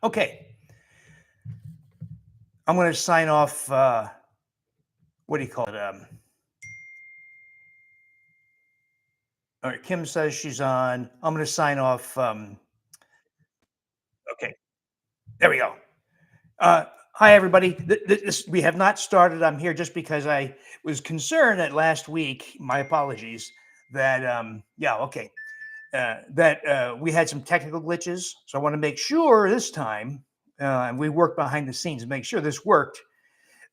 Okay. I'm going to sign off. What do you call it? All right. Kim says she's on. I'm going to sign off. Okay. There we go. Hi, everybody. We have not started. I'm here just because I was concerned that last week, my apologies, that, yeah, okay, that we had some technical glitches. So I want to make sure this time, and we worked behind the scenes to make sure this worked.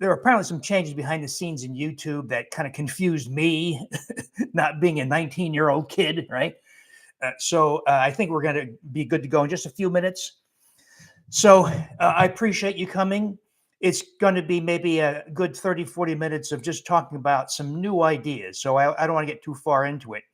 There were apparently some changes behind the scenes in YouTube that kind of confused me, not being a 19-year-old kid, right? So I think we're going to be good to go in just a few minutes. So I appreciate you coming. It's going to be maybe a good 30, 40 minutes of just talking about some new ideas. So I don't want to get too far into it.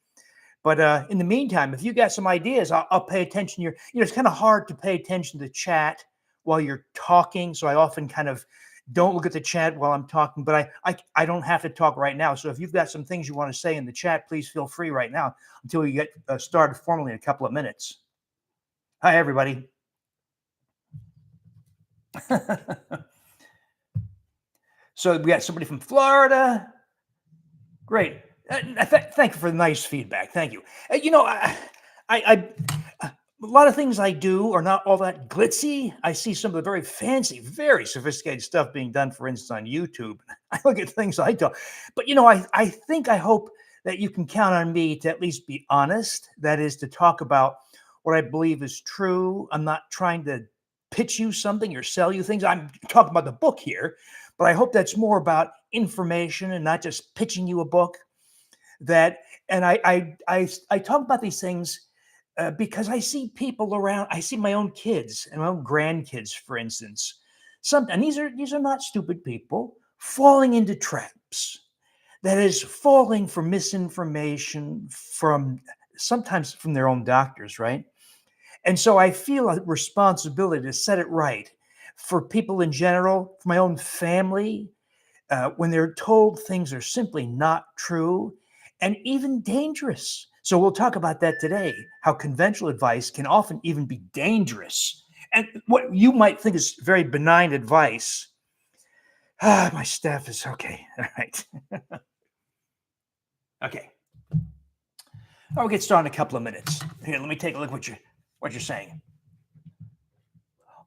But in the meantime, if you got some ideas, I'll pay attention. It's kind of hard to pay attention to the chat while you're talking. So I often kind of don't look at the chat while I'm talking, but I don't have to talk right now. So if you've got some things you want to say in the chat, please feel free right now until we get started formally in a couple of minutes. Hi, everybody. So we got somebody from Florida. Great. Thank you for the nice feedback. Thank you. I a lot of things I do are not all that glitzy. I see some of the very fancy, very sophisticated stuff being done, for instance, on YouTube. I look at things I don't. But I hope that you can count on me to at least be honest. That is to talk about what I believe is true. I'm not trying to pitch you something or sell you things. I'm talking about the book here, but I hope that's more about information and not just pitching you a book. And I talk about these things because I see people around. I see my own kids and my own grandkids, for instance. And these are not stupid people falling into traps. That is, falling for misinformation from sometimes from their own doctors, right? And so I feel a responsibility to set it right for people in general, for my own family, when they're told things are simply not true and even dangerous. So we'll talk about that today, how conventional advice can often even be dangerous. And what you might think is very benign advice. My staff is okay. All right. Okay. I'll get started in a couple of minutes. Here, let me take a look at what you're saying.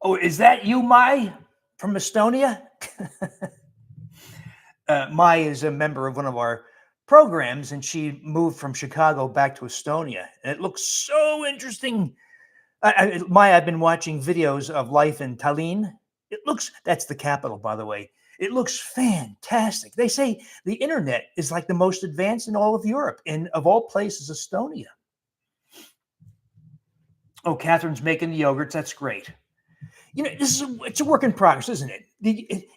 Oh, is that you, Mai, from Estonia? Mai is a member of one of our programs, and she moved from Chicago back to Estonia. And it looks so interesting. Mai, I've been watching videos of life in Tallinn. That's the capital, by the way. It looks fantastic. They say the internet is like the most advanced in all of Europe, and of all places, Estonia. Oh, Catherine's making the yogurts. That's great. It's a work in progress, isn't it?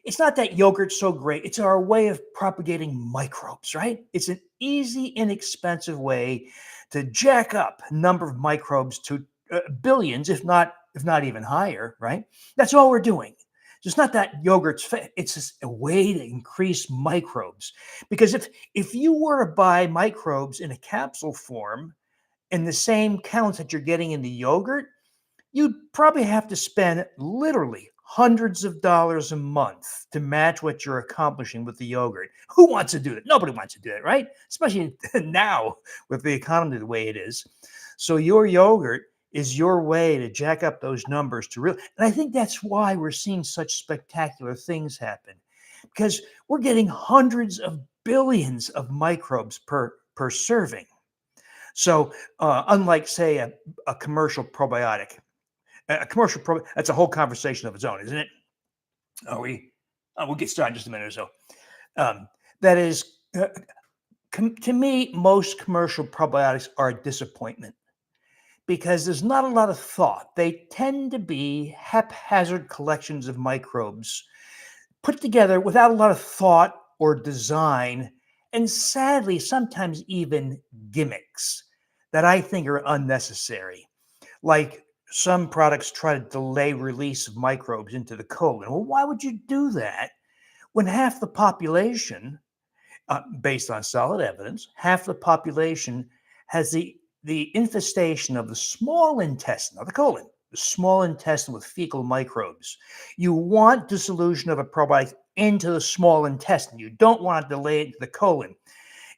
It's not that yogurt's so great. It's our way of propagating microbes, right? It's an easy, inexpensive way to jack up a number of microbes to billions, if not even higher, right? That's all we're doing. So it's not that yogurt's it's just a way to increase microbes. Because if you were to buy microbes in a capsule form in the same counts that you're getting in the yogurt, you'd probably have to spend literally hundreds of dollars a month to match what you're accomplishing with the yogurt. Who wants to do that? Nobody wants to do that, right? Especially now with the economy the way it is. So your yogurt is your way to jack up those numbers and I think that's why we're seeing such spectacular things happen, because we're getting hundreds of billions of microbes per serving. So unlike, say, a commercial probiotic, that's a whole conversation of its own, isn't it? We'll get started in just a minute or so. That is, to me, most commercial probiotics are a disappointment because there's not a lot of thought. They tend to be haphazard collections of microbes put together without a lot of thought or design, and sadly, sometimes even gimmicks that I think are unnecessary. Like, some products try to delay release of microbes into the colon. Well, why would you do that when half the population, based on solid evidence, half the population has the infestation of the small intestine, of the colon, the small intestine with fecal microbes. You want dissolution of a probiotic into the small intestine. You don't want to delay it to the colon.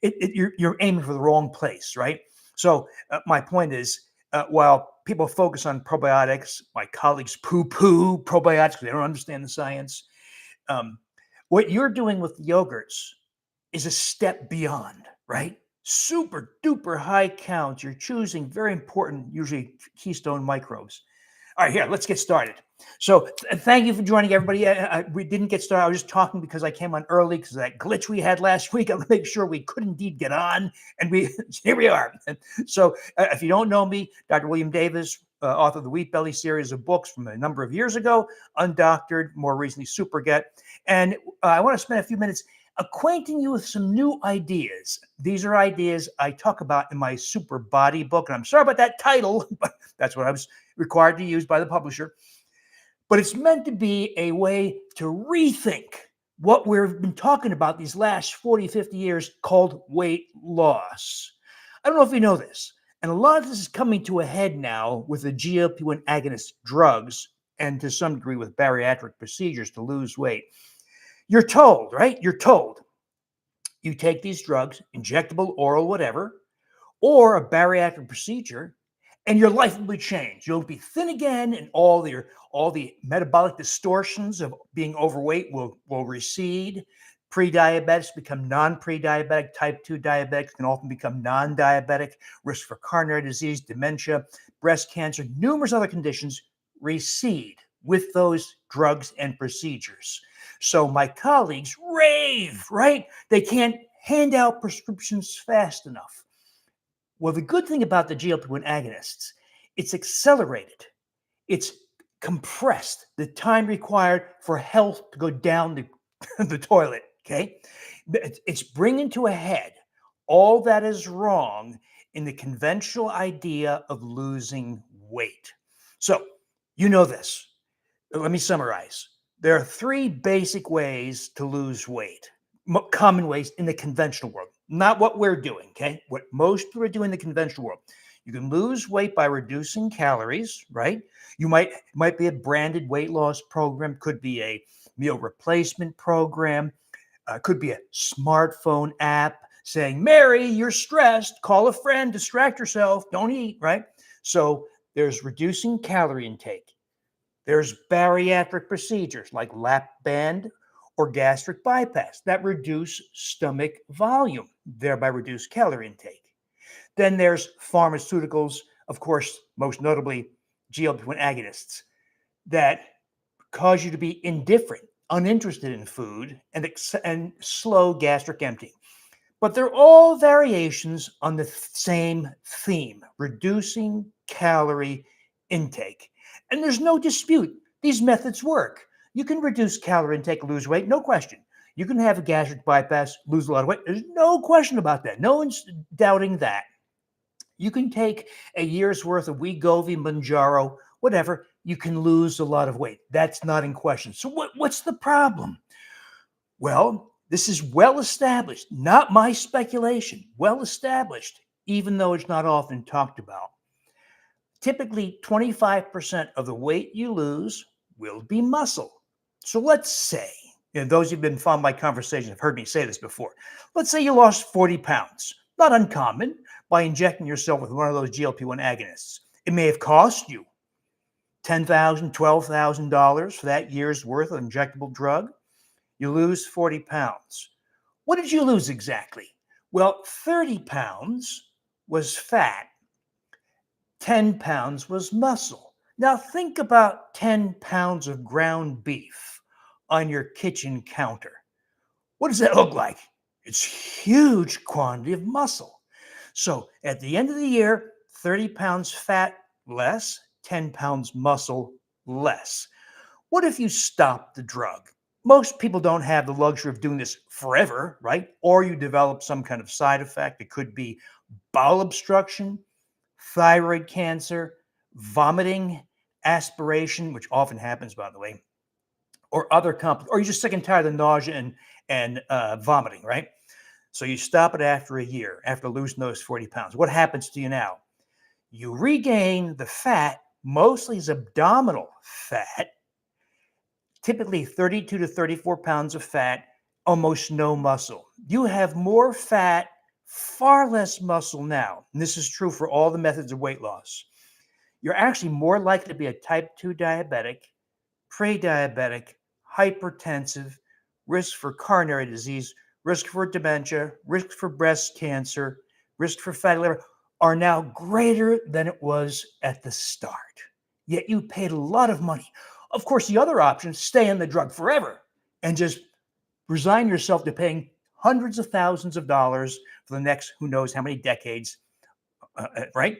You're aiming for the wrong place, right? So my point is, while people focus on probiotics, my colleagues poo-poo probiotics because they don't understand the science. What you're doing with yogurts is a step beyond, right? Super duper high counts. You're choosing very important, usually keystone microbes. All right, here, let's get started. So thank you for joining, everybody. We didn't get started. I was just talking because I came on early because of that glitch we had last week. I want to make sure we could indeed get on, and here we are. So if you don't know me, Dr. William Davis, author of the Wheat Belly series of books from a number of years ago, Undoctored, more recently Super Get. And I want to spend a few minutes acquainting you with some new ideas. These are ideas I talk about in my Super Body book. And I'm sorry about that title, but that's what I was required to use by the publisher. But it's meant to be a way to rethink what we've been talking about these last 40, 50 years called weight loss. I don't know if you know this. And a lot of this is coming to a head now with the GLP-1 agonist drugs and to some degree with bariatric procedures to lose weight. You're told, right? You're told you take these drugs, injectable, oral, whatever, or a bariatric procedure, and your life will be changed. You'll be thin again, and all the metabolic distortions of being overweight will recede. Pre-diabetics become non-pre-diabetic. Type 2 diabetics can often become non-diabetic. Risk for coronary disease, dementia, breast cancer, numerous other conditions recede with those drugs and procedures. So my colleagues rave, right? They can't hand out prescriptions fast enough. Well, the good thing about the GLP-1 agonists, it's accelerated. It's compressed the time required for health to go down the toilet, okay? It's bringing to a head all that is wrong in the conventional idea of losing weight. So, you know this. Let me summarize. There are three basic ways to lose weight, common ways in the conventional world, not what we're doing, okay? What most people are doing in the conventional world. You can lose weight by reducing calories, right? You might be a branded weight loss program, could be a meal replacement program, could be a smartphone app saying, Mary, you're stressed, call a friend, distract yourself, don't eat, right? So there's reducing calorie intake. There's bariatric procedures like lap band or gastric bypass that reduce stomach volume, thereby reduce calorie intake. Then there's pharmaceuticals, of course, most notably GLP-1 agonists, that cause you to be indifferent, uninterested in food, and slow gastric emptying. But they're all variations on the same theme, reducing calorie intake. And there's no dispute. These methods work. You can reduce calorie intake, lose weight, no question. You can have a gastric bypass, lose a lot of weight. There's no question about that. No one's doubting that. You can take a year's worth of Wegovy, Manjaro, whatever. You can lose a lot of weight. That's not in question. So what's the problem? Well, this is well established, not my speculation, well established, even though it's not often talked about. Typically, 25% of the weight you lose will be muscle. So let's say, those who've been following my conversation have heard me say this before. Let's say you lost 40 pounds, not uncommon, by injecting yourself with one of those GLP-1 agonists. It may have cost you $10,000, $12,000 for that year's worth of injectable drug. You lose 40 pounds. What did you lose exactly? Well, 30 pounds was fat. 10 pounds was muscle. Now think about 10 pounds of ground beef on your kitchen counter. What does that look like? It's huge quantity of muscle. So at the end of the year, 30 pounds fat less, 10 pounds muscle less. What if you stop the drug? Most people don't have the luxury of doing this forever, right? Or you develop some kind of side effect. It could be bowel obstruction, thyroid cancer, vomiting, aspiration, which often happens, by the way, or other or you're just sick and tired of the nausea and vomiting, right? So you stop it after a year, after losing those 40 pounds. What happens to you now? You regain the fat mostly is abdominal fat, typically 32 to 34 pounds of fat, almost no muscle. You have more fat, far less muscle now. And this is true for all the methods of weight loss. You're actually more likely to be a type 2 diabetic, pre-diabetic, hypertensive, risk for coronary disease, risk for dementia, risk for breast cancer, risk for fatty liver are now greater than it was at the start. Yet you paid a lot of money. Of course, the other option is stay on the drug forever and just resign yourself to paying hundreds of thousands of dollars for the next who knows how many decades, right?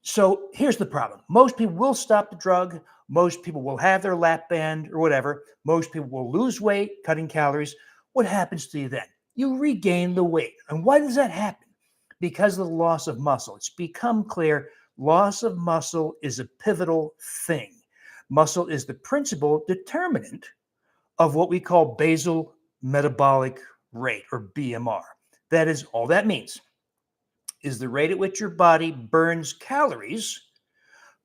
So here's the problem. Most people will stop the drug. Most people will have their lap band or whatever. Most people will lose weight, cutting calories. What happens to you then? You regain the weight. And why does that happen? Because of the loss of muscle. It's become clear loss of muscle is a pivotal thing. Muscle is the principal determinant of what we call basal metabolic rate, or BMR. That is all that means is the rate at which your body burns calories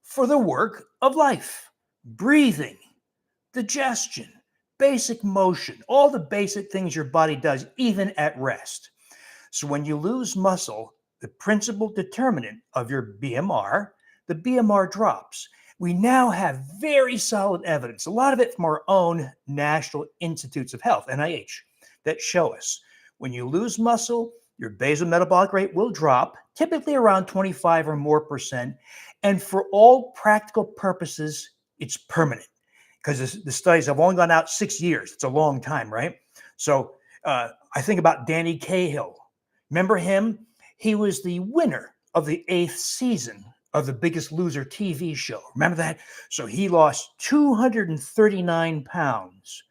for the work of life, breathing, digestion, basic motion, all the basic things your body does, even at rest. So when you lose muscle, the principal determinant of your BMR, the BMR drops. We now have very solid evidence, a lot of it from our own National Institutes of Health, NIH, that show us when you lose muscle, your basal metabolic rate will drop, typically around 25 or more percent. And for all practical purposes, it's permanent because the studies have only gone out 6 years. It's a long time, right? So I think about Danny Cahill. Remember him? He was the winner of the 8th season of The Biggest Loser TV show. Remember that? So he lost 239 pounds.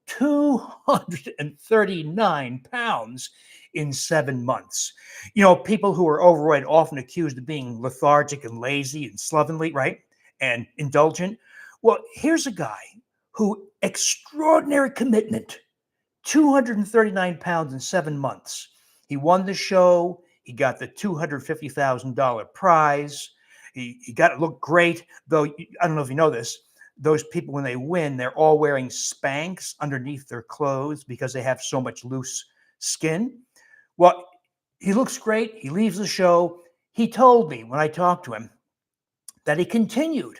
239 pounds in 7 months. You know, people who are overweight often accused of being lethargic and lazy and slovenly, right? And indulgent. Well, here's a guy who extraordinary commitment, 239 pounds in 7 months. He won the show. He got the $250,000 prize. He got it look great, though I don't know if you know this. Those people, when they win, they're all wearing Spanx underneath their clothes because they have so much loose skin. Well, he looks great. He leaves the show. He told me when I talked to him that he continued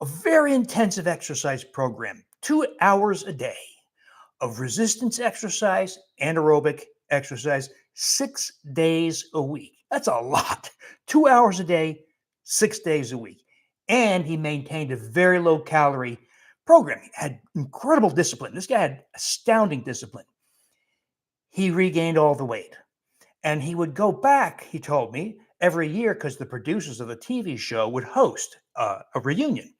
a very intensive exercise program, 2 hours a day of resistance exercise, anaerobic exercise, 6 days a week. That's a lot. 2 hours a day, 6 days a week. And he maintained a very low calorie program. He had incredible discipline. This guy had astounding discipline. He regained all the weight. And he would go back, he told me, every year because the producers of the TV show would host a reunion.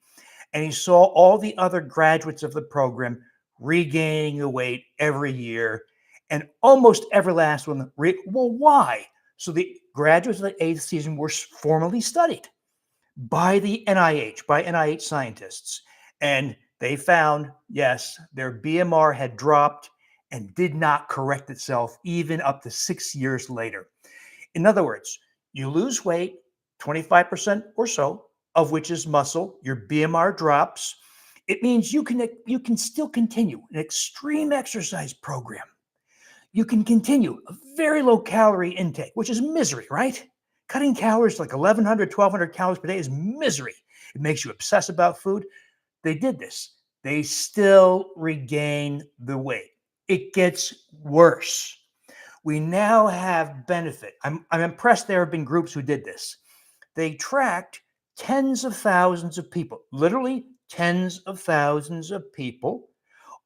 And he saw all the other graduates of the program regaining the weight every year. And almost every last one, well, why? So the graduates of the 8th season were formally studied by the NIH, by NIH scientists. And they found, yes, their BMR had dropped and did not correct itself even up to 6 years later. In other words, you lose weight, 25% or so, of which is muscle, your BMR drops. It means you can still continue an extreme exercise program. You can continue a very low calorie intake, which is misery, right? Cutting calories like 1,100, 1,200 calories per day is misery. It makes you obsess about food. They did this. They still regain the weight. It gets worse. We now have benefit. I'm impressed there have been groups who did this. They tracked tens of thousands of people, literally tens of thousands of people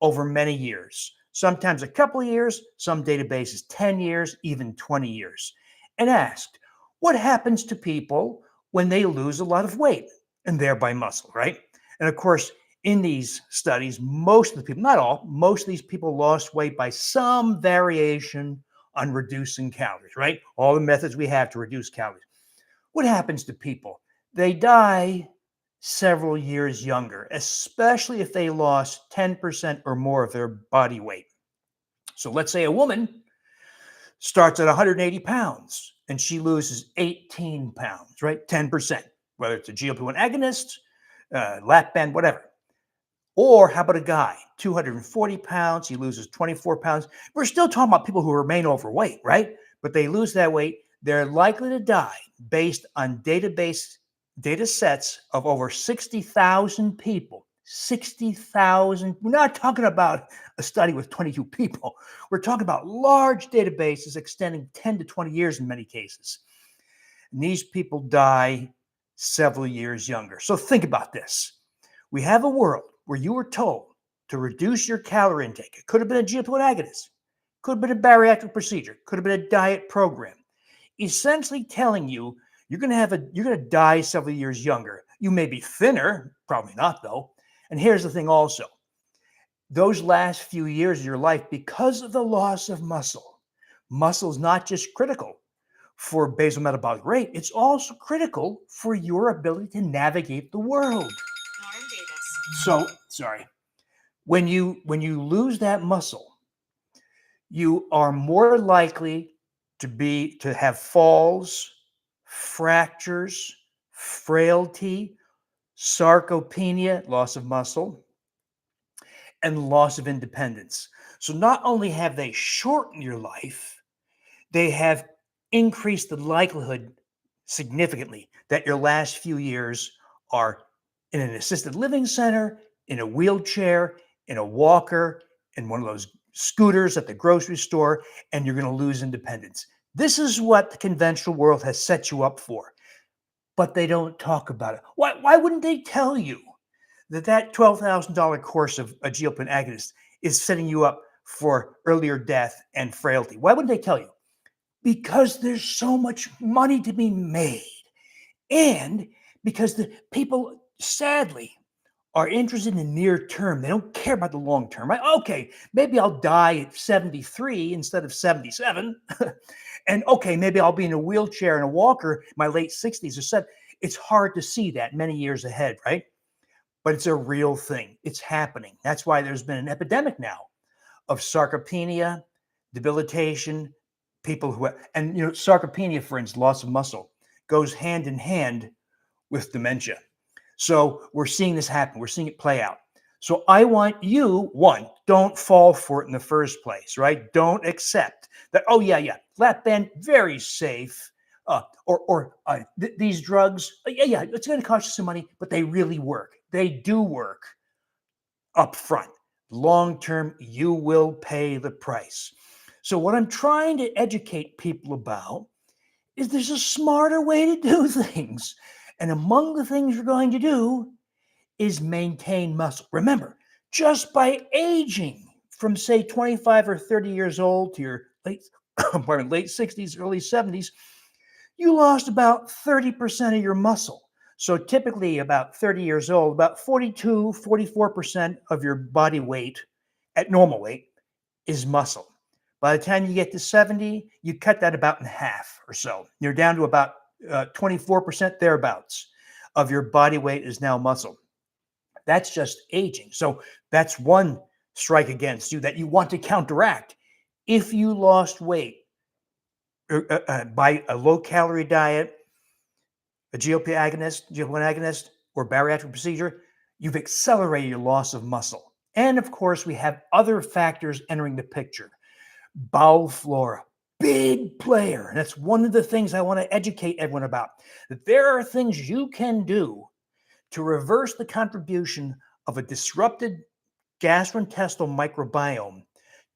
over many years, sometimes a couple of years, some databases 10 years, even 20 years, and asked, what happens to people when they lose a lot of weight and thereby muscle, right? And of course, in these studies, most of the people, not all, most of these people lost weight by some variation on reducing calories, right? All the methods we have to reduce calories. What happens to people? They die several years younger, especially if they lost 10% or more of their body weight. So let's say a woman starts at 180 pounds and she loses 18 pounds, right? 10%, whether it's a GLP-1 agonist, lap band, whatever. Or how about a guy, 240 pounds, he loses 24 pounds. We're still talking about people who remain overweight, right? But they lose that weight. They're likely to die based on data sets of over 60,000 people. 60,000. We're not talking about a study with 22 people. We're talking about large databases extending 10 to 20 years in many cases. And these people die several years younger. So think about this. We have a world where you were told to reduce your calorie intake. It could have been a GLP-1 agonist, could have been a bariatric procedure, could have been a diet program, essentially telling you you're going to die several years younger. You may be thinner, probably not though. And here's the thing also. Those last few years of your life, because of the loss of muscle is not just critical for basal metabolic rate, it's also critical for your ability to navigate the world. So, sorry. When you lose that muscle, you are more likely to have falls, fractures, frailty, sarcopenia, loss of muscle, and loss of independence. So not only have they shortened your life, they have increased the likelihood significantly that your last few years are in an assisted living center, in a wheelchair, in a walker, in one of those scooters at the grocery store, and you're going to lose independence. This is what the conventional world has set you up for, but they don't talk about it. Why wouldn't they tell you that $12,000 course of a GLP-1 agonist is setting you up for earlier death and frailty? Why wouldn't they tell you? Because there's so much money to be made, and because the people, sadly, are interested in the near term. They don't care about the long term, right? Okay, maybe I'll die at 73 instead of 77. And okay, maybe I'll be in a wheelchair and a walker in my late 60s or 70s. It's hard to see that many years ahead, right? But it's a real thing. It's happening. That's why there's been an epidemic now of sarcopenia, debilitation, people who and sarcopenia, for instance, loss of muscle, goes hand in hand with dementia. So we're seeing this happen. We're seeing it play out. So I want you, one, don't fall for it in the first place, right? Don't accept that, oh, yeah, lap band, very safe. These drugs, yeah, it's going to cost you some money, but they really work. They do work up front. Long term, you will pay the price. So what I'm trying to educate people about is there's a smarter way to do things. And among the things you're going to do is maintain muscle. Remember, just by aging from, say, 25 or 30 years old to your late 60s, early 70s, you lost about 30% of your muscle. So typically about 30 years old, about 42, 44% of your body weight at normal weight is muscle. By the time you get to 70, you cut that about in half or so. You're down to about 24% thereabouts of your body weight is now muscle. That's just aging. So that's one strike against you that you want to counteract. If you lost weight by a low-calorie diet, a GLP-1 agonist, or bariatric procedure, you've accelerated your loss of muscle. And of course, we have other factors entering the picture. Bowel flora, big player. And that's one of the things I want to educate everyone about. That there are things you can do to reverse the contribution of a disrupted gastrointestinal microbiome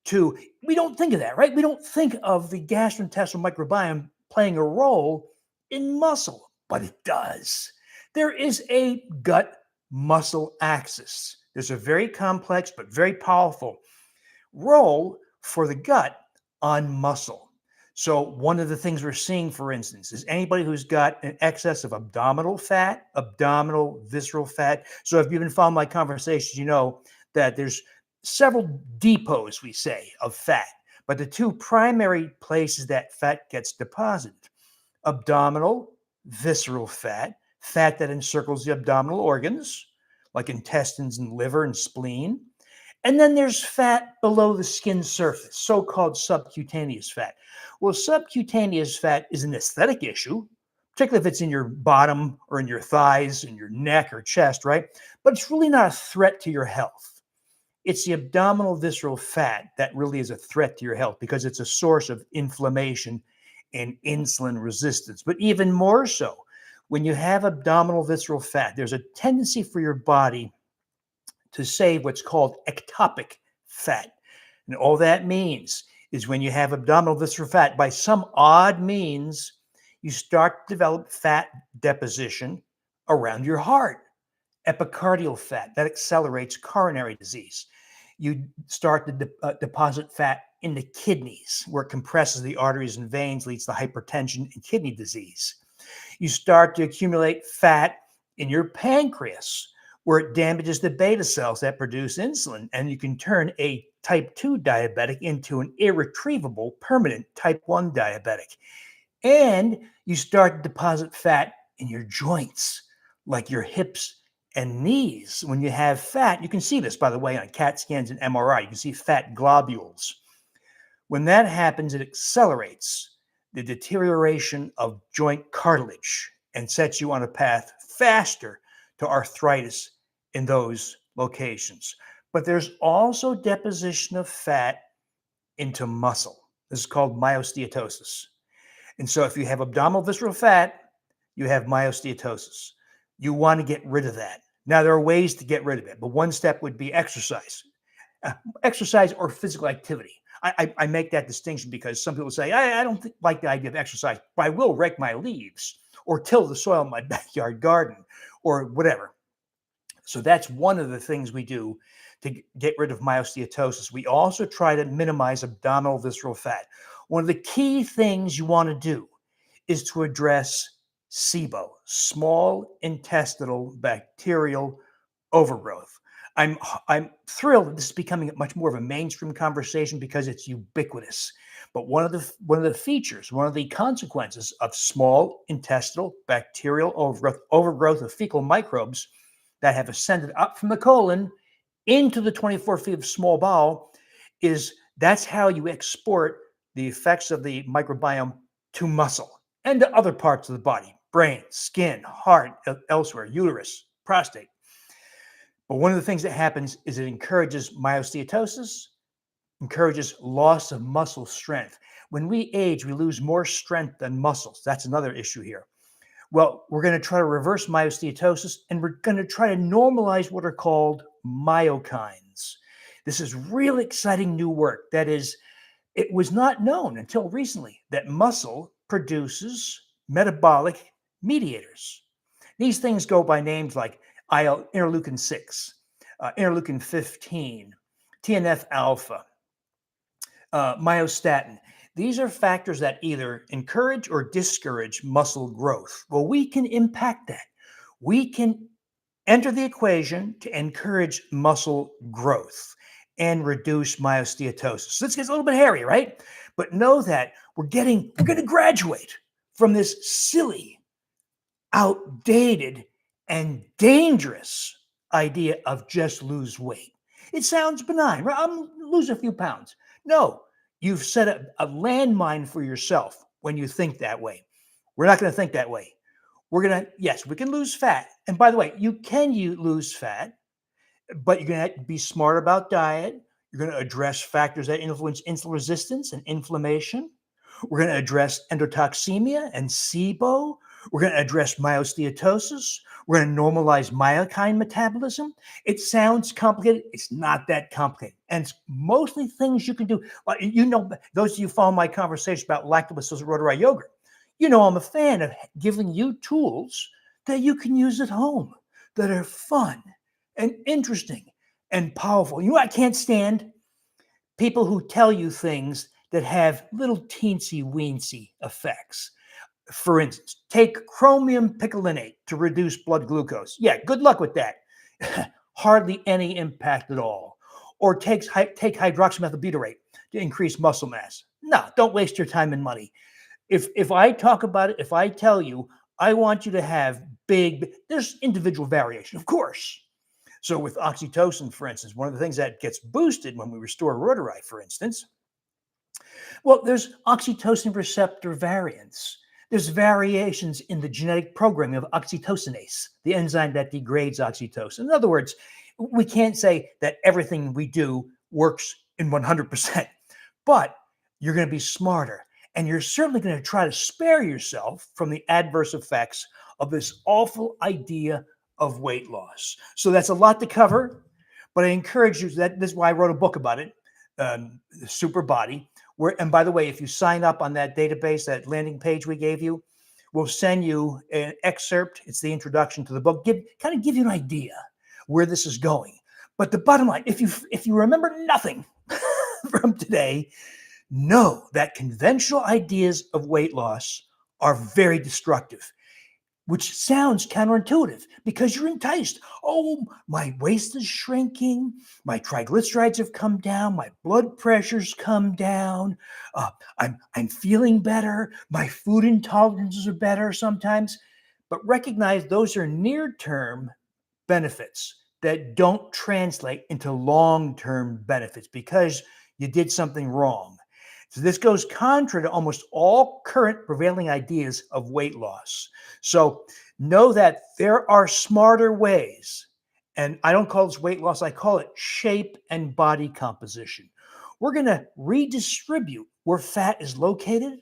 to, we don't think of that, right? We don't think of the gastrointestinal microbiome playing a role in muscle, but it does. There is a gut-muscle axis. There's a very complex but very powerful role for the gut on muscle. So one of the things we're seeing, for instance, is anybody who's got an excess of abdominal fat, abdominal visceral fat. So if you've been following my conversations, you know that there's several depots, we say, of fat. But the two primary places that fat gets deposited, abdominal, visceral fat, fat that encircles the abdominal organs, like intestines and liver and spleen. And then there's fat below the skin surface, so-called subcutaneous fat. Well, subcutaneous fat is an aesthetic issue particularly if it's in your bottom or in your thighs, in your neck or chest, right? But it's really not a threat to your health. It's the abdominal visceral fat that really is a threat to your health because it's a source of inflammation and insulin resistance. But even more so, when you have abdominal visceral fat, there's a tendency for your body to save what's called ectopic fat. And all that means is when you have abdominal visceral fat, by some odd means, you start to develop fat deposition around your heart, epicardial fat that accelerates coronary disease. You start to deposit fat in the kidneys, where it compresses the arteries and veins, leads to hypertension and kidney disease. You start to accumulate fat in your pancreas, where it damages the beta cells that produce insulin, and you can turn a type 2 diabetic into an irretrievable permanent type 1 diabetic. And you start to deposit fat in your joints, like your hips and knees. When you have fat, you can see this, by the way, on CAT scans and MRI. You can see fat globules. When that happens, it accelerates the deterioration of joint cartilage and sets you on a path faster to arthritis in those locations. But there's also deposition of fat into muscle. This is called myosteatosis. And so if you have abdominal visceral fat, you have myosteatosis. You want to get rid of that. Now, there are ways to get rid of it, but one step would be exercise. Exercise or physical activity. I make that distinction because some people say, I don't like the idea of exercise, but I will rake my leaves or till the soil in my backyard garden or whatever. So that's one of the things we do to get rid of myosteatosis. We also try to minimize abdominal visceral fat. One of the key things you want to do is to address SIBO, small intestinal bacterial overgrowth. I'm thrilled that this is becoming much more of a mainstream conversation because it's ubiquitous. But one of the features, one of the consequences of small intestinal bacterial overgrowth of fecal microbes that have ascended up from the colon into the 24 feet of small bowel is that's how you export the effects of the microbiome to muscle and to other parts of the body, brain, skin, heart, elsewhere, uterus, prostate. But one of the things that happens is it encourages myosteatosis, encourages loss of muscle strength. When we age, we lose more strength than muscles. That's another issue here. Well, we're going to try to reverse myosteatosis, and we're going to try to normalize what are called myokines. This is really exciting new work. That is, it was not known until recently that muscle produces metabolic mediators. These things go by names like interleukin 6, interleukin 15, TNF alpha, myostatin. These are factors that either encourage or discourage muscle growth. Well, we can impact that. We can enter the equation to encourage muscle growth and reduce myosteatosis. This gets a little bit hairy, right? But know that we're going to graduate from this silly, outdated, and dangerous idea of just lose weight. It sounds benign, right? I'm lose a few pounds. No, you've set a landmine for yourself when you think that way. We're not going to think that way. Yes, we can lose fat. And by the way, you lose fat, but you're going to have to be smart about diet. You're going to address factors that influence insulin resistance and inflammation. We're going to address endotoxemia and SIBO. We're going to address myosteatosis. We're going to normalize myokine metabolism. It sounds complicated. It's not that complicated. And it's mostly things you can do. Those of you who follow my conversation about lactobacillus rhodori yogurt, I'm a fan of giving you tools that you can use at home that are fun and interesting and powerful. I can't stand people who tell you things that have little teensy-weensy effects. For instance, take chromium picolinate to reduce blood glucose. Yeah, good luck with that. Hardly any impact at all. Or take hydroxymethylbutyrate to increase muscle mass. No, don't waste your time and money. If I talk about it, if I tell you, I want you to have there's individual variation, of course. So with oxytocin, for instance, one of the things that gets boosted when we restore rhodori, for instance, well, there's oxytocin receptor variants. There's variations in the genetic programming of oxytocinase, the enzyme that degrades oxytocin. In other words, we can't say that everything we do works in 100%, but you're going to be smarter. And you're certainly going to try to spare yourself from the adverse effects of this awful idea of weight loss. So that's a lot to cover, but I encourage you, this is why I wrote a book about it, the Super Body. And by the way, if you sign up on that database, that landing page we gave you, we'll send you an excerpt. It's the introduction to the book. Kind of give you an idea where this is going. But the bottom line, if you remember nothing from today, know that conventional ideas of weight loss are very destructive, which sounds counterintuitive because you're enticed. Oh, my waist is shrinking. My triglycerides have come down. My blood pressure's come down. I'm feeling better. My food intolerances are better sometimes. But recognize those are near-term benefits that don't translate into long-term benefits because you did something wrong. So this goes contrary to almost all current prevailing ideas of weight loss. So know that there are smarter ways. And I don't call this weight loss, I call it shape and body composition. We're going to redistribute where fat is located.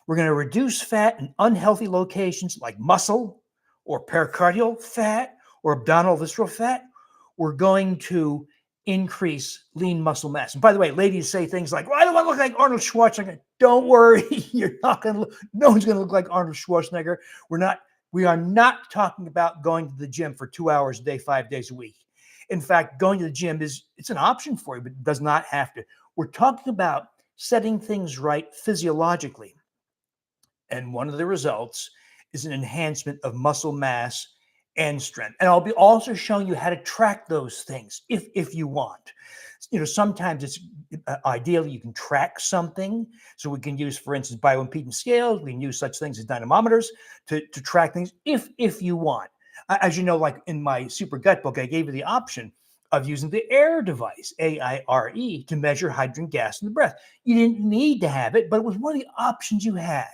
We're going to reduce fat in unhealthy locations like muscle or pericardial fat or abdominal visceral fat. We're going to increase lean muscle mass. And by the way, ladies say things like, well, I don't want to look like Arnold Schwarzenegger. Don't worry. You're not going to look, no one's going to look like Arnold Schwarzenegger. We are not talking about going to the gym for 2 hours a day, 5 days a week. In fact, going to the gym it's an option for you, but it does not have to. We're talking about setting things right physiologically. And one of the results is an enhancement of muscle mass and strength. And I'll be also showing you how to track those things if you want. Sometimes it's ideally you can track something. So we can use, for instance, bioimpedance scales. We can use such things as dynamometers to track things if you want. As you know, like in my Super Gut book, I gave you the option of using the AIRE device, AIRE, to measure hydrogen gas in the breath. You didn't need to have it, but it was one of the options you had.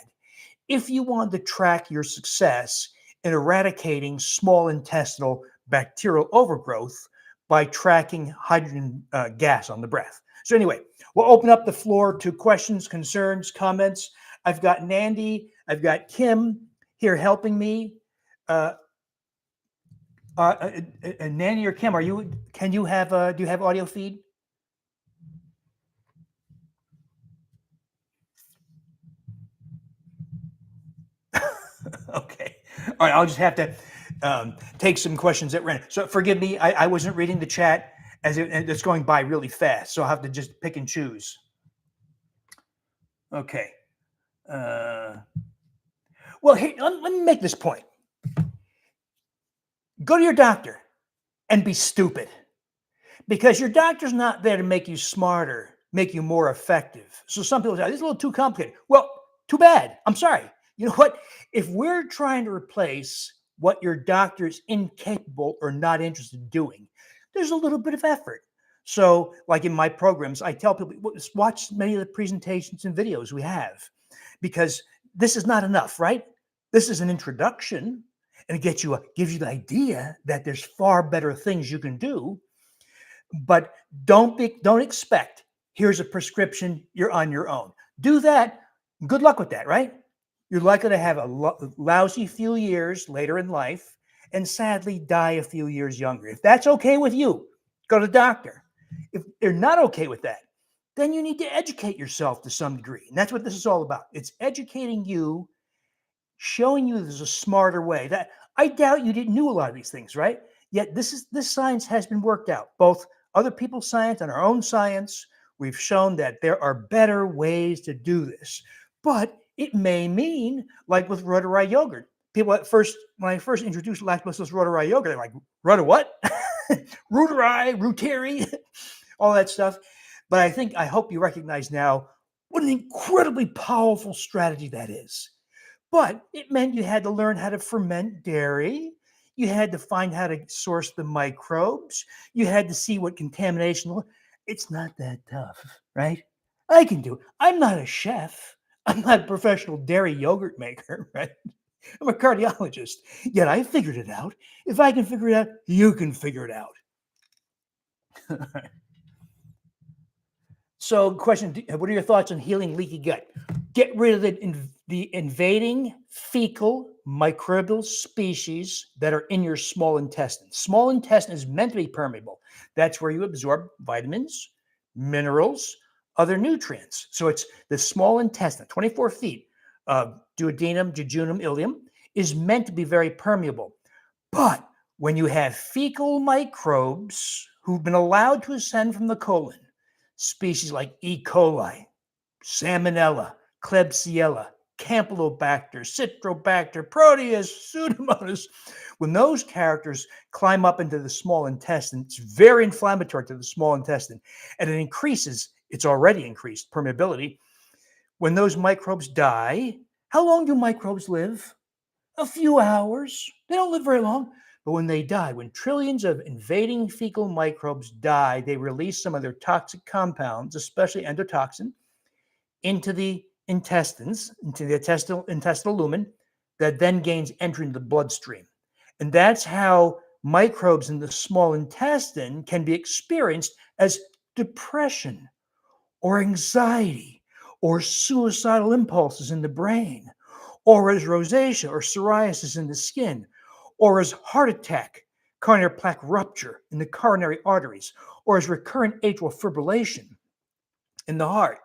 If you wanted to track your success in eradicating small intestinal bacterial overgrowth by tracking hydrogen gas on the breath. So anyway, we'll open up the floor to questions, concerns, comments. I've got Nandy, I've got Kim here helping me. Nandy or Kim, do you have audio feed? Okay. All right. I'll just have to take some questions at random. So forgive me. I wasn't reading the chat and it's going by really fast. So I'll have to just pick and choose. Okay. Well, here, let me make this point. Go to your doctor and be stupid because your doctor's not there to make you smarter, make you more effective. So some people say, this is a little too complicated. Well, too bad. I'm sorry. You know what? If we're trying to replace what your doctor is incapable or not interested in doing, there's a little bit of effort. So like in my programs, I tell people, watch many of the presentations and videos we have, because this is not enough, right? This is an introduction and it gives you the idea that there's far better things you can do. But don't expect, here's a prescription, you're on your own. Do that. Good luck with that, right? You're likely to have a lousy few years later in life and sadly die a few years younger. If that's okay with you, go to the doctor. If they're not okay with that, then you need to educate yourself to some degree. And that's what this is all about. It's educating you, showing you there's a smarter way. That I doubt you didn't know a lot of these things, right? Yet this science has been worked out, both other people's science and our own science. We've shown that there are better ways to do this. But it may mean, like with roti yogurt. People when I first introduced lactobacillus roti yogurt, they're like, roti what? Ruteri, all that stuff. But I hope you recognize now what an incredibly powerful strategy that is. But it meant you had to learn how to ferment dairy. You had to find how to source the microbes. You had to see what contamination was. It's not that tough, right? I can do it. I'm not a chef. I'm not a professional dairy yogurt maker, right? I'm a cardiologist. Yet I figured it out. If I can figure it out, you can figure it out. So, question: what are your thoughts on healing leaky gut? Get rid of the invading fecal microbial species that are in your small intestine. Small intestine is meant to be permeable. That's where you absorb vitamins, minerals, other nutrients. So it's the small intestine, 24 feet of duodenum, jejunum, ileum, is meant to be very permeable. But when you have fecal microbes who've been allowed to ascend from the colon, species like E. coli, Salmonella, Klebsiella, Campylobacter, Citrobacter, Proteus, Pseudomonas. When those characters climb up into the small intestine, it's very inflammatory to the small intestine, and it increases, it's already increased permeability. When those microbes die, how long do microbes live? A few hours. They don't live very long. But when they die, when trillions of invading fecal microbes die, they release some of their toxic compounds, especially endotoxin, into the intestines, into the intestinal lumen, that then gains entry into the bloodstream. And that's how microbes in the small intestine can be experienced as depression or anxiety or suicidal impulses in the brain, or as rosacea or psoriasis in the skin, or as heart attack, coronary plaque rupture in the coronary arteries, or as recurrent atrial fibrillation in the heart,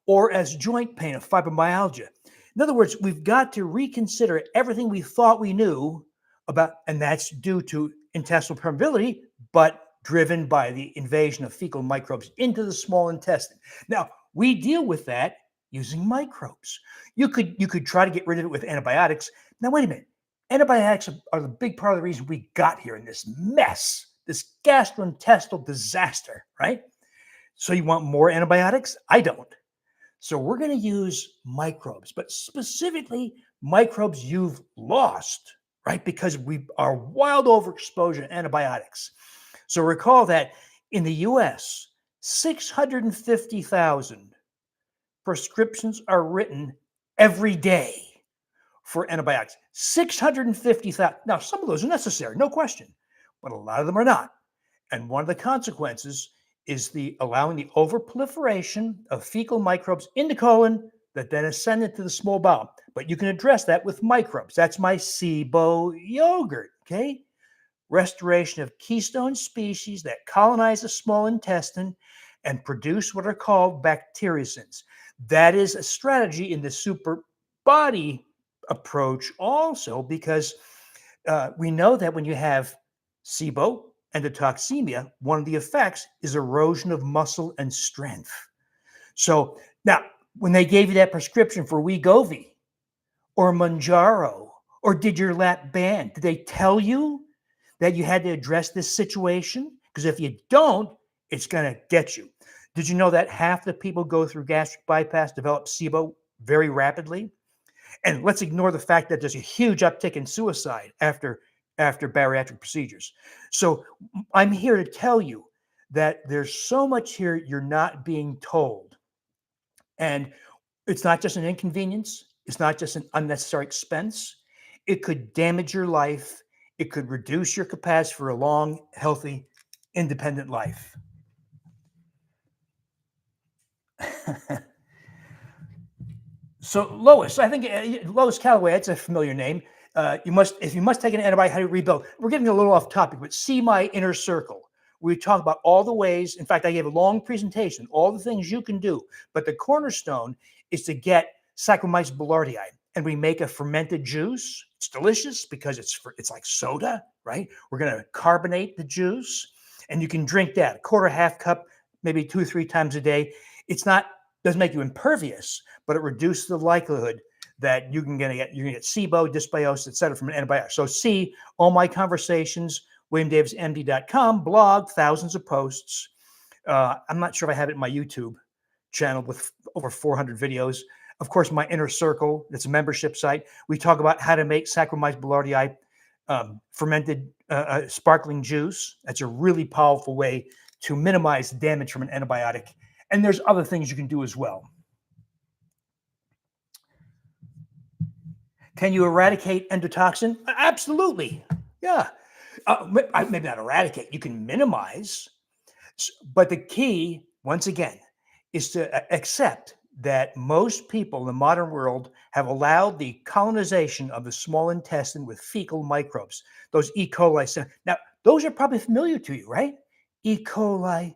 or as joint pain of fibromyalgia. In other words, we've got to reconsider everything we thought we knew about, and that's due to intestinal permeability, but driven by the invasion of fecal microbes into the small intestine. Now, we deal with that using microbes. You could try to get rid of it with antibiotics. Now, wait a minute. Antibiotics are the big part of the reason we got here in this mess, this gastrointestinal disaster, right? So you want more antibiotics? I don't. So we're going to use microbes, but specifically microbes you've lost, right? Because we are wild overexposure to antibiotics. So recall that in the US, 650,000 prescriptions are written every day for antibiotics. 650,000. Now, some of those are necessary, no question, but a lot of them are not. And one of the consequences is the allowing the overproliferation of fecal microbes in the colon that then ascend into the small bowel. But you can address that with microbes. That's my SIBO yogurt, okay? Restoration of keystone species that colonize the small intestine and produce what are called bacteriocins. That is a strategy in the super body approach also, because we know that when you have SIBO, endotoxemia, one of the effects is erosion of muscle and strength. So now, when they gave you that prescription for Wegovy or Manjaro or did your lap band, did they tell you that you had to address this situation? Because if you don't, it's going to get you. Did you know that half the people go through gastric bypass develop SIBO very rapidly? And let's ignore the fact that there's a huge uptick in suicide after bariatric procedures. So I'm here to tell you that there's so much here you're not being told. And it's not just an inconvenience, it's not just an unnecessary expense. It could damage your life, it could reduce your capacity for a long, healthy, independent life. So Lois, I think Lois Calloway, that's a familiar name. If you must take an antibiotic, how do you rebuild? We're getting a little off topic, but see my inner circle. We talk about all the ways. In fact, I gave a long presentation, all the things you can do. But the cornerstone is to get Saccharomyces boulardii, and we make a fermented juice. It's delicious because it's like soda, right? We're going to carbonate the juice, and you can drink that a quarter, half cup, maybe 2 or 3 times a day. It's not doesn't make you impervious, but it reduces the likelihood that you're going to get SIBO, dysbiosis, et cetera, from an antibiotic. So see all my conversations, WilliamDavisMD.com, blog, thousands of posts. I'm not sure if I have it in my YouTube channel with over 400 videos. Of course, my inner circle, it's a membership site. We talk about how to make Saccharomyces boulardii fermented sparkling juice. That's a really powerful way to minimize damage from an antibiotic. And there's other things you can do as well. Can you eradicate endotoxin? Absolutely. Yeah. Maybe not eradicate, you can minimize. But the key, once again, is to accept that most people in the modern world have allowed the colonization of the small intestine with fecal microbes, those E. coli. Now, those are probably familiar to you, right? E. coli,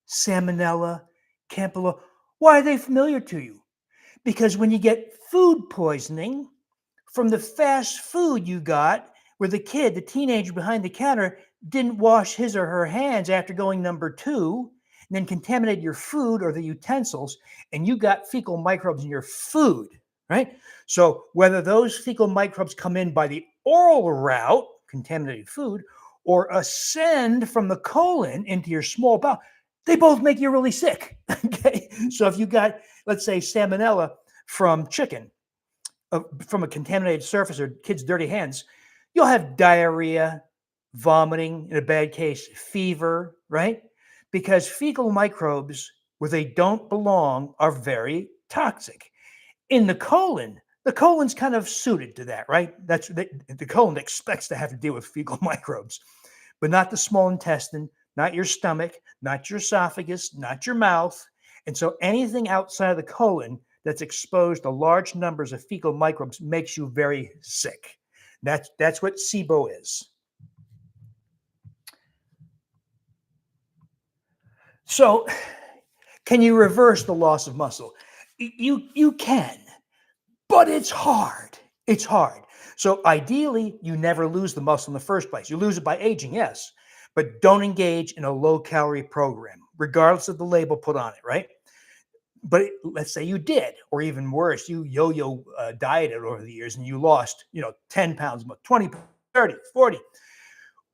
Salmonella, Campylora. Why are they familiar to you? Because when you get food poisoning from the fast food you got, where the kid, the teenager behind the counter, didn't wash his or her hands after going number two, and then contaminated your food or the utensils, and you got fecal microbes in your food, right? So whether those fecal microbes come in by the oral route, contaminated food, or ascend from the colon into your small bowel, they both make you really sick. Okay. So if you got, let's say, salmonella from chicken, from a contaminated surface or kids' dirty hands, you'll have diarrhea, vomiting, in a bad case, fever, right? Because fecal microbes, where they don't belong, are very toxic. In the colon's kind of suited to that, right? The colon expects to have to deal with fecal microbes, but not the small intestine, not your stomach, not your esophagus, not your mouth. And so anything outside of the colon that's exposed to large numbers of fecal microbes makes you very sick. That's what SIBO is. So, can you reverse the loss of muscle? You can, but it's hard. It's hard. So ideally, you never lose the muscle in the first place. You lose it by aging, yes, but don't engage in a low-calorie program, regardless of the label put on it, right? But let's say you did, or even worse, you yo-yo dieted over the years and you lost, 10 pounds, 20, 30, 40.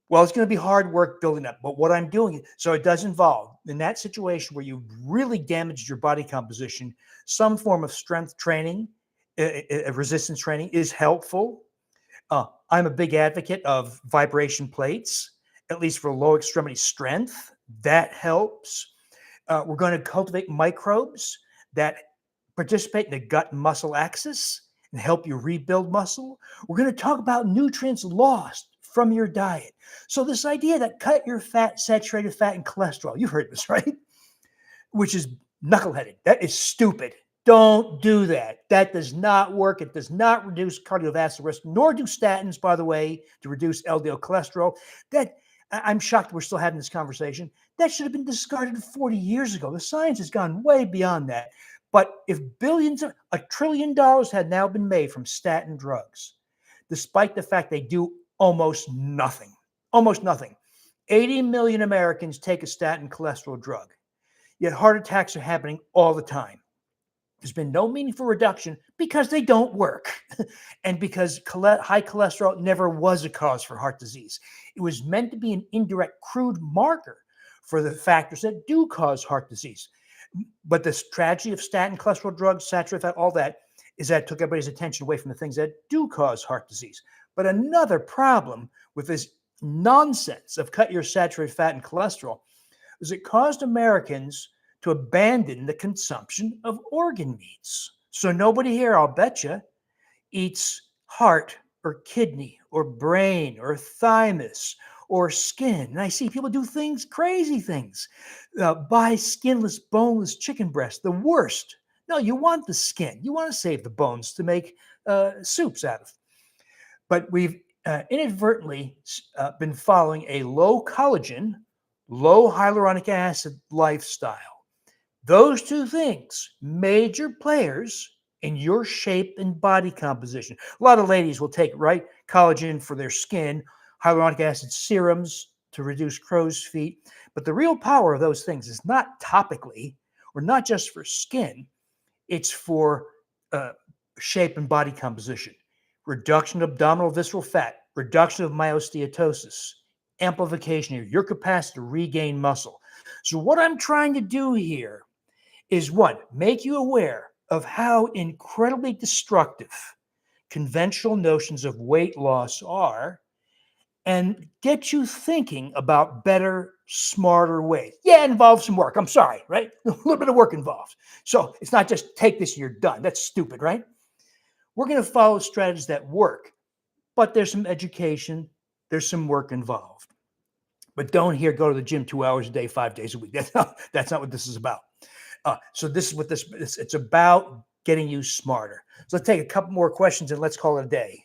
Well, it's going to be hard work building up. But what I'm doing, so it does involve, in that situation where you've really damaged your body composition, some form of strength training, resistance training is helpful. I'm a big advocate of vibration plates, at least for low extremity strength. That helps. We're going to cultivate microbes that participate in the gut muscle axis and help you rebuild muscle. We're going to talk about nutrients lost from your diet. So, this idea that cut your fat, saturated fat, and cholesterol, you've heard this, right? Which is knuckleheaded. That is stupid. Don't do that. That does not work. It does not reduce cardiovascular risk, nor do statins, by the way, to reduce LDL cholesterol. I'm shocked we're still having this conversation. That should have been discarded 40 years ago. The science has gone way beyond that. But if $1 trillion had now been made from statin drugs, despite the fact they do almost nothing, 80 million Americans take a statin cholesterol drug, yet heart attacks are happening all the time. There's been no meaningful reduction because they don't work and because high cholesterol never was a cause for heart disease. It was meant to be an indirect, crude marker for the factors that do cause heart disease. But the tragedy of statin, cholesterol drugs, saturated fat, all that, is that it took everybody's attention away from the things that do cause heart disease. But another problem with this nonsense of cut your saturated fat and cholesterol is it caused Americans to abandon the consumption of organ meats. So nobody here, I'll bet you, eats heart or kidney or brain or thymus or skin. And I see people do things, crazy things. Buy skinless, boneless chicken breast, the worst. No, you want the skin. You want to save the bones to make soups out of. But we've inadvertently been following a low collagen, low hyaluronic acid lifestyle. Those two things, major players in your shape and body composition. A lot of ladies will take, right, collagen for their skin, hyaluronic acid serums to reduce crow's feet. But the real power of those things is not topically or not just for skin. It's for shape and body composition. Reduction of abdominal visceral fat, reduction of myosteatosis, amplification of your capacity to regain muscle. So what I'm trying to do here is one, make you aware of how incredibly destructive conventional notions of weight loss are and get you thinking about better, smarter ways. Yeah, it involves some work. I'm sorry, right? A little bit of work involved. So it's not just take this and you're done. That's stupid, right? We're going to follow strategies that work, but there's some education, there's some work involved. But don't go to the gym 2 hours a day, 5 days a week. That's not what this is about. So this is what it's about, getting you smarter. So let's take a couple more questions and let's call it a day.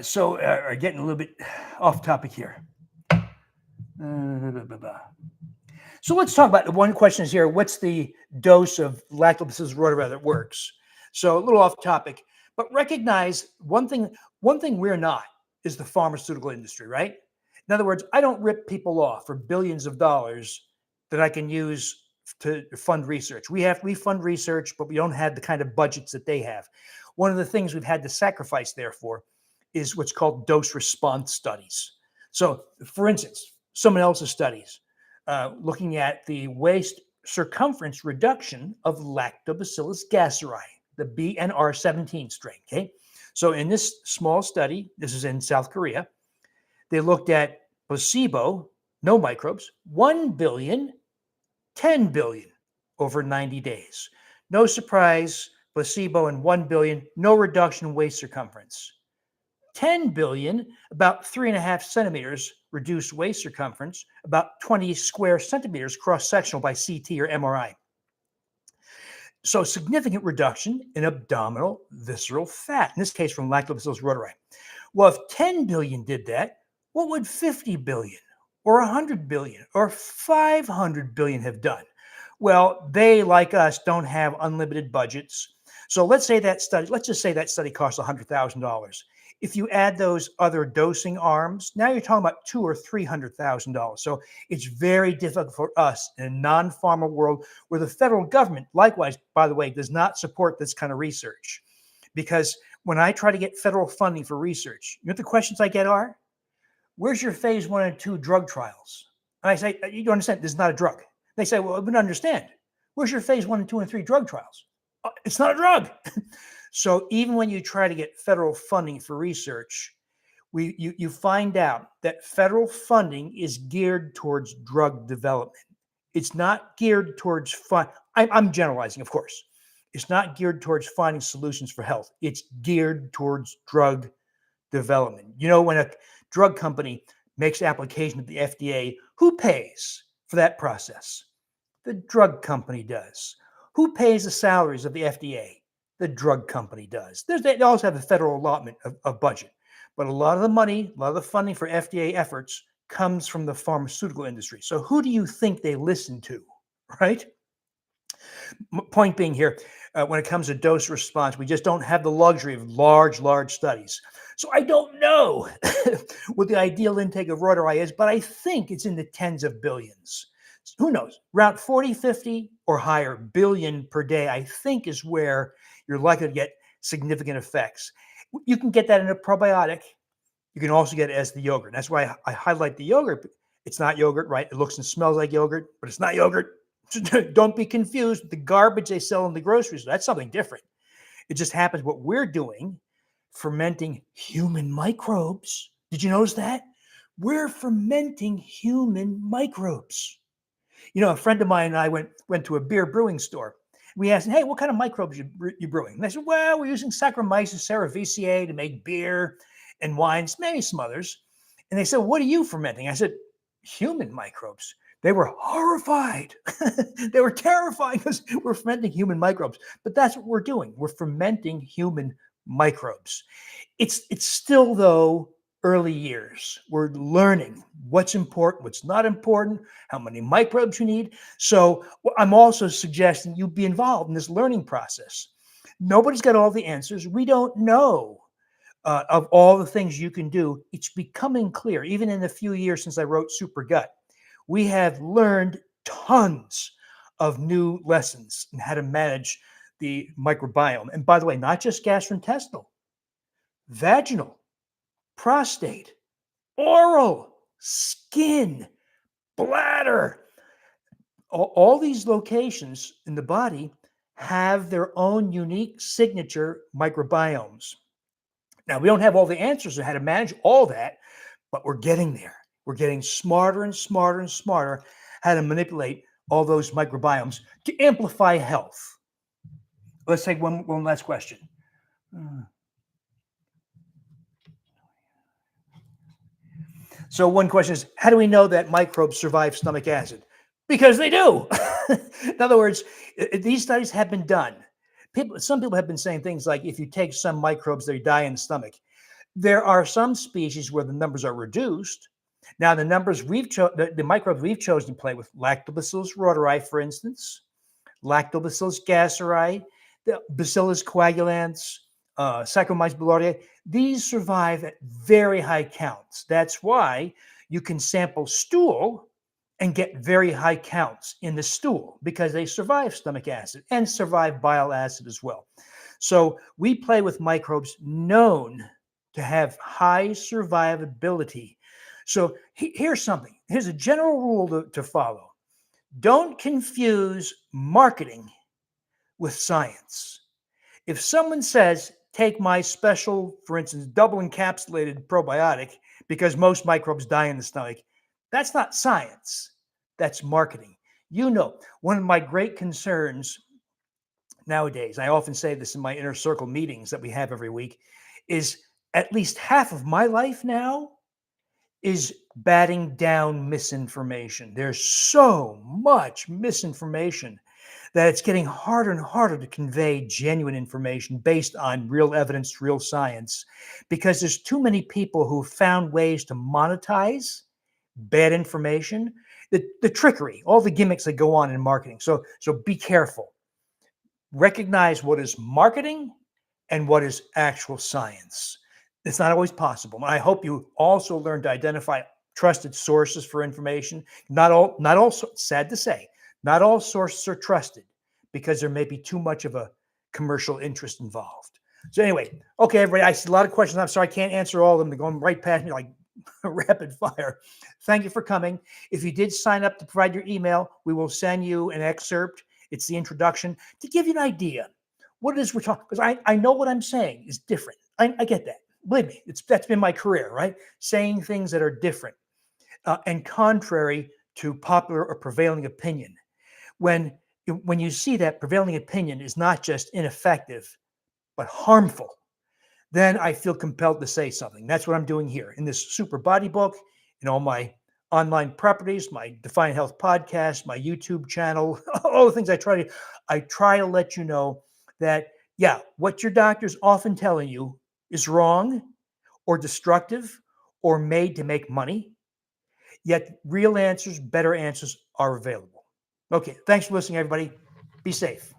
So getting a little bit off topic here. So let's talk about the one question is here. What's the dose of lactobacillus rhodori that works? So a little off topic, but recognize one thing we're not is the pharmaceutical industry, right? In other words, I don't rip people off for billions of dollars that I can use to fund research. We fund research, but we don't have the kind of budgets that they have. One of the things we've had to sacrifice, therefore, is what's called dose response studies. So, for instance, someone else's studies looking at the waist circumference reduction of Lactobacillus gasseri, the BNR17 strain. Okay, so in this small study, this is in South Korea, they looked at placebo, no microbes, 1 billion, 10 billion over 90 days. No surprise, placebo and 1 billion, no reduction in waist circumference. 10 billion, about 3.5 centimeters reduced waist circumference, about 20 square centimeters cross-sectional by CT or MRI. So significant reduction in abdominal visceral fat, in this case from Lactobacillus rhodori. Well, if 10 billion did that, what would 50 billion or 100 billion or 500 billion have done? Well, they, like us, don't have unlimited budgets. So let's just say that study costs $100,000. If you add those other dosing arms, now you're talking about $200,000 or $300,000. So it's very difficult for us in a non-pharma world where the federal government, likewise, by the way, does not support this kind of research. Because when I try to get federal funding for research, you know what the questions I get are? Where's your phase 1 and 2 drug trials? And I say, you don't understand, this is not a drug. They say, well, I don't understand. Where's your phase 1 and 2 and 3 drug trials? It's not a drug. So even when you try to get federal funding for research, you find out that federal funding is geared towards drug development. It's not geared towards I'm generalizing, of course. It's not geared towards finding solutions for health. It's geared towards drug development. You know, when a drug company makes application to the FDA, who pays for that process? The drug company does. Who pays the salaries of the FDA? The drug company does. They also have a federal allotment of budget. But a lot of the money, a lot of the funding for FDA efforts comes from the pharmaceutical industry. So who do you think they listen to, right? Point being here, when it comes to dose response, we just don't have the luxury of large studies. So I don't know what the ideal intake of rhodori is, but I think it's in the tens of billions. Who knows? Around 40, 50 or higher billion per day, I think, is where you're likely to get significant effects. You can get that in a probiotic. You can also get it as the yogurt. That's why I highlight the yogurt. It's not yogurt, right? It looks and smells like yogurt, but it's not yogurt. Don't be confused with the garbage they sell in the grocery store. That's something different. It just happens what we're doing, fermenting human microbes. Did you notice that? We're fermenting human microbes. You know, a friend of mine and I went to a beer brewing store. We asked, hey, what kind of microbes you brewing? And they said, well, we're using Saccharomyces cerevisiae to make beer and wines, maybe some others. And they said, what are you fermenting? I said, human microbes. They were horrified. They were terrified because we're fermenting human microbes. But that's what we're doing. We're fermenting human microbes. It's still, though, early years. We're learning what's important, what's not important, how many microbes you need. So I'm also suggesting you be involved in this learning process. Nobody's got all the answers. We don't know of all the things you can do. It's becoming clear, even in the few years since I wrote Super Gut. We have learned tons of new lessons in how to manage the microbiome. And by the way, not just gastrointestinal, vaginal, prostate, oral, skin, bladder. All these locations in the body have their own unique signature microbiomes. Now, we don't have all the answers on how to manage all that, but we're getting there. We're getting smarter and smarter and smarter how to manipulate all those microbiomes to amplify health. Let's take one last question. So one question is, how do we know that microbes survive stomach acid? Because they do. In other words, these studies have been done. Some people have been saying things like, if you take some microbes, they die in the stomach. There are some species where the numbers are reduced. Now, the numbers the microbes we've chosen to play with, Lactobacillus reuteri, for instance, Lactobacillus gasseri, the Bacillus coagulans, Saccharomyces boulardii, these survive at very high counts. That's why you can sample stool and get very high counts in the stool, because they survive stomach acid and survive bile acid as well. So we play with microbes known to have high survivability. So here's something. Here's a general rule to follow. Don't confuse marketing with science. If someone says, take my special, for instance, double encapsulated probiotic because most microbes die in the stomach, that's not science. That's marketing. You know, one of my great concerns nowadays, I often say this in my inner circle meetings that we have every week, is at least half of my life now is batting down misinformation. There's so much misinformation that it's getting harder and harder to convey genuine information based on real evidence, real science, because there's too many people who found ways to monetize bad information, the trickery, all the gimmicks that go on in marketing. So be careful. Recognize what is marketing and what is actual science. It's not always possible. I hope you also learn to identify trusted sources for information. Not all, sad to say, not all sources are trusted because there may be too much of a commercial interest involved. So anyway, okay, everybody, I see a lot of questions. I'm sorry I can't answer all of them. They're going right past me like rapid fire. Thank you for coming. If you did sign up to provide your email, we will send you an excerpt. It's the introduction to give you an idea what it is we're talking, because I know what I'm saying is different. I get that. Believe me, that's been my career, right? Saying things that are different and contrary to popular or prevailing opinion. When you see that prevailing opinion is not just ineffective, but harmful, then I feel compelled to say something. That's what I'm doing here in this Super Body book, in all my online properties, my Define Health podcast, my YouTube channel, all the things I try to let you know that, yeah, what your doctor's often telling you is wrong or destructive or made to make money, yet real answers, better answers are available. Okay, thanks for listening, everybody. Be safe.